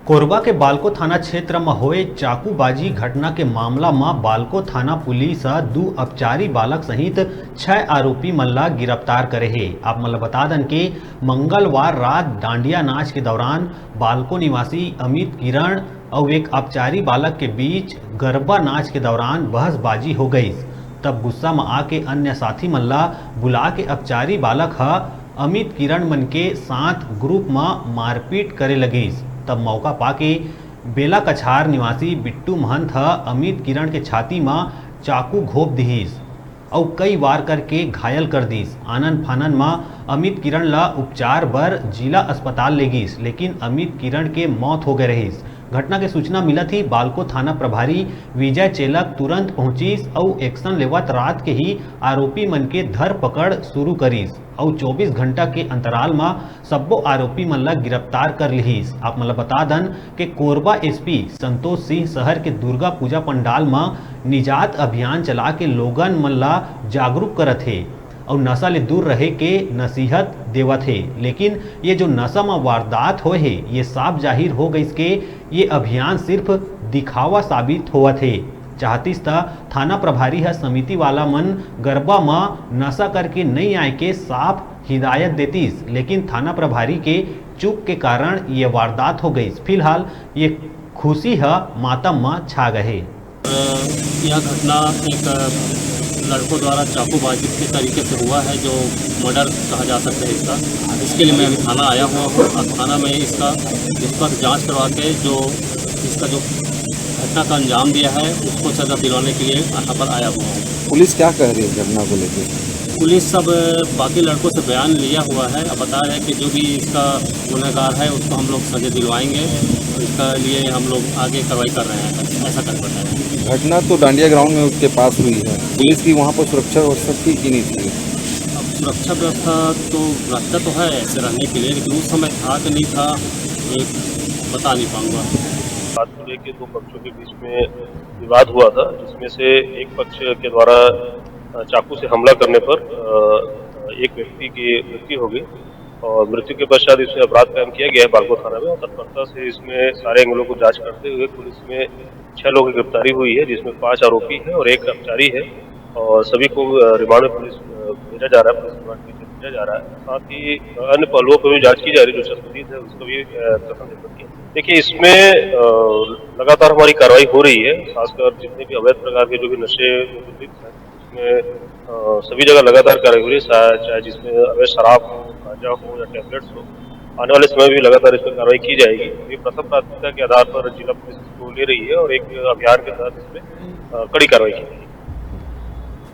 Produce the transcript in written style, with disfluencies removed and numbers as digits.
कोरबा के बालको थाना क्षेत्र में होए चाकूबाजी घटना के मामला में बालको थाना पुलिस दो अपचारी बालक सहित 6 आरोपी मन ला गिरफ्तार करे है। आप मन ला बता दन के मंगलवार रात डांडिया नाच के दौरान बालको निवासी अमित किरण और एक अपचारी बालक के बीच गरबा नाच के दौरान बहसबाजी हो गई। तब गुस्सा में आके अन्य साथी मन ला बुला के अपचारी बालक अमित किरण मन के साथ ग्रुप में मारपीट करे लगिस। तब मौका पाके बेला कछार निवासी बिट्टू महंत अमित किरण के छाती में चाकू घोप दिहिस और कई वार करके घायल कर दिस। आनन फानन में अमित किरण ला उपचार बर जिला अस्पताल ले गिस, लेकिन अमित किरण के मौत हो गए रहिस। घटना के सूचना मिला थी बालको थाना प्रभारी विजय चेलक तुरंत पहुंचिस और एक्शन लेवत रात के ही आरोपी मन के धर पकड़ शुरू करिस और 24 घंटा के अंतराल में सब्बो आरोपी मन ला गिरफ्तार कर लिहिस। आप मन बता दन कि कोरबा एसपी संतोष सिंह शहर के दुर्गा पूजा पंडाल में निजात अभियान चला के लोगन मन ला जागरूक करत है और नशा ले दूर रहे के नसीहत देवत है। लेकिन ये जो नशा में वारदात हो है ये साफ जाहिर हो गई के ये अभियान सिर्फ दिखावा साबित होवत है। चाहतीस थाना प्रभारी है समिति वाला मन गरबा में नशा करके नहीं आए के साफ हिदायत देतीस, लेकिन थाना प्रभारी के चूक के कारण ये वारदात हो गई। फिलहाल ये खुशी है मातम में छा गए। यह घटना एक लड़कों द्वारा चाकूबाजी के तरीके से हुआ है, जो मर्डर कहा जा सकता है इसके लिए मैं अभी थाना आया हुआ हूँ और थाना में इस पर जांच करवा के जो इसका जो घटना का अंजाम दिया है उसको सजा दिलवाने के लिए यहाँ पर आया हुआ हूँ। पुलिस क्या कह रही है घटना को लेकर? पुलिस सब बाकी लड़कों से बयान लिया हुआ है, अब बता रहे हैं कि जो भी इसका गुनहगार है उसको हम लोग सजा दिलवाएंगे और इसका लिए हम लोग आगे कार्रवाई कर रहे हैं। ऐसा कर रहे हैं। घटना तो डांडिया ग्राउंड में उसके पास हुई है, पुलिस की वहाँ पर सुरक्षा व्यवस्था थी कि नहीं थी? अब सुरक्षा व्यवस्था तो रहता तो है ऐसे रहने के लिए, लेकिन उस समय था कि नहीं था ये बता नहीं पाऊँगा। बात को लेकर दो पक्षों के बीच में विवाद हुआ था, जिसमें से एक पक्ष के द्वारा चाकू से हमला करने पर एक व्यक्ति की मृत्यु हो गई और मृत्यु के पश्चात इसमें अपराध कायम किया गया है बालको थाना में। और तत्परता से इसमें सारे एंगलों को जांच करते हुए पुलिस में 6 लोगों की गिरफ्तारी हुई है, जिसमें 5 आरोपी है और 1 अपचारी है और सभी को रिमांड में पुलिस भेजा जा रहा है, पुलिस रिमांड में भेजा जा रहा है। साथ ही अन्य पहलुओं पर भी जांच की जा रही है, जो संबंधित है उसको भी किया। देखिए, इसमें लगातार हमारी कार्रवाई हो रही है, खासकर जितने भी अवैध प्रकार के जो भी नशे हैं उसमें सभी जगह लगातार कार्रवाई हो रही है, चाहे जिसमें अवैध शराब हो, गांजा हो या टैबलेट्स हो। आने वाले समय भी लगातार इस पर कार्रवाई की जाएगी। ये प्रथम प्राथमिकता के आधार पर जिला पुलिस इसको ले रही है और एक अभियान के तहत इसमें कड़ी कार्रवाई की जाएगी।